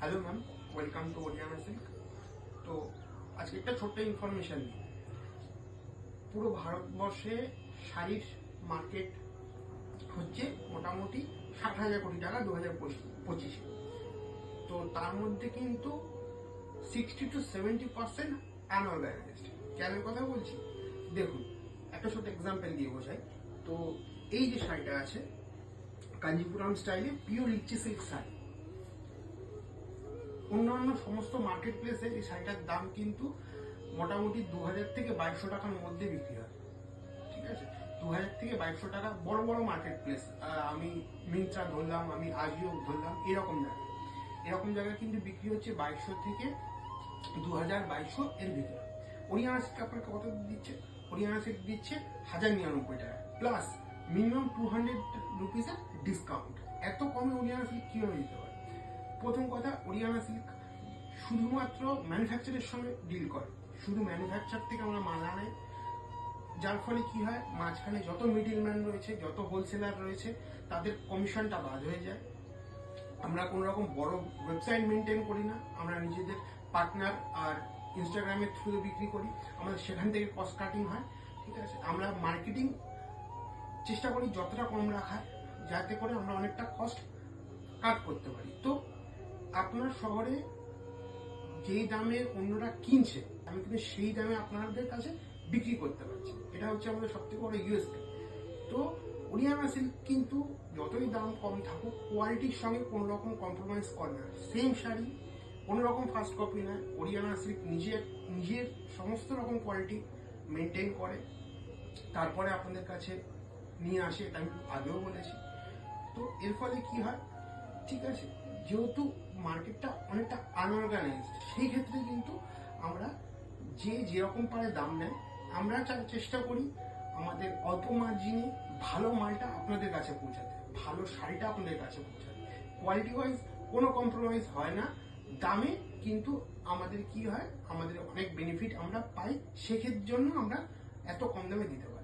Hello ma'am, welcome to Oriana silk. তো আজকে একটা ছোট্ট ইনফরমেশন নিই। পুরো ভারতবর্ষে শাড়ির মার্কেট হচ্ছে মোটামুটি 60,000 কোটি টাকা 2025-25। তো তার মধ্যে কিন্তু 60-70% আনঅর্গানাইজড। কেন কথা বলছি দেখুন, একটা ছোট এক্সাম্পল দিয়ে বোঝাই। তো এই যে শাড়িটা আছে কাঞ্জিপুরম স্টাইলে পিওর রিচি সিল্ক শাড়ি, অন্যান্য সমস্ত মার্কেট প্লেসে এই শাড়িটার দাম কিন্তু মোটামুটি 2000 থেকে 2200 টাকার মধ্যে বিক্রি হয়। ঠিক আছে, 2000 থেকে 2200 টাকা বড় বড় মার্কেট প্লেস, আমি মিন্ত্রা ধরলাম, আমি আজিও ধরলাম, এরকম জায়গায় কিন্তু বিক্রি হচ্ছে 2200 থেকে 2200 এর ভিতরে। ওরিয়ানা সিল্ক আপনাকে কত দিচ্ছে? ওরিয়ানা সিল্ক দিচ্ছে 1099 টাকা প্লাস মিনিমাম 200 রুপিসের ডিসকাউন্ট। এত কমে ওরিয়ানা সিল্ক কিভাবে দিতে পারে? প্রথম কথা, ওরিয়ানা সিল্ক শুধুমাত্র ম্যানুফ্যাকচারের সঙ্গে ডিল করে, শুধু ম্যানুফ্যাকচার থেকে আমরা মাল আনাই, যার ফলে কি হয়, মাঝখানে যত মিডিলম্যান রয়েছে, যত হোলসেলার রয়েছে, তাদের কমিশনটা বাদ হয়ে যায়। আমরা কোনো রকম বড় ওয়েবসাইট মেনটেন করি না, আমরা নিজেদের পার্টনার আর ইনস্টাগ্রামের থ্রুতে বিক্রি করি, আমাদের সেখান থেকে কস্ট কাটিং হয়। ঠিক আছে, আমরা মার্কেটিং চেষ্টা করি যতটা কম রাখার, যাতে করে আমরা অনেকটা কস্ট কাট করতে পারি। তো আপনার শহরে যেই দামে অন্যরা কিনছে, আমি কিন্তু সেই দামে আপনাদের কাছে বিক্রি করতে পারছি। এটা হচ্ছে আমাদের সবথেকে বড় ইউএসপি। তো ওরিয়ানা সিল্ক কিন্তু যতই দাম কম থাকুক, কোয়ালিটির সঙ্গে কোনো রকম কম্প্রোমাইজ করে না। সেম শাড়ি, কোনো রকম ফার্স্ট কপি নয়, ওরিয়ানা সিল্ক নিজের সমস্ত রকম কোয়ালিটি মেনটেন করে, তারপরে আপনাদের কাছে নিয়ে আসে। এটা আমি আগেও বলেছি। তো এর ফলে কি হয়, ঠিক আছে, যেহেতু মার্কেটটা অনেকটা আনঅর্গানাইজড, সেই ক্ষেত্রে কিন্তু আমরা যেরকম পারে দাম নেয়, আমরা চেষ্টা করি আমাদের অল্প মার্জিনে ভালো মালটা আপনাদের কাছে পৌঁছাতে, ভালো শাড়িটা আপনাদের কাছে পৌঁছাতে। কোয়ালিটি ওয়াইজ কোনো কম্প্রোমাইজ হয় না, দামে কিন্তু আমাদের কি হয়, আমাদের অনেক বেনিফিট আমরা পাই, সেক্ষেত্রে জন্য আমরা এত কম দামে দিতে পারি।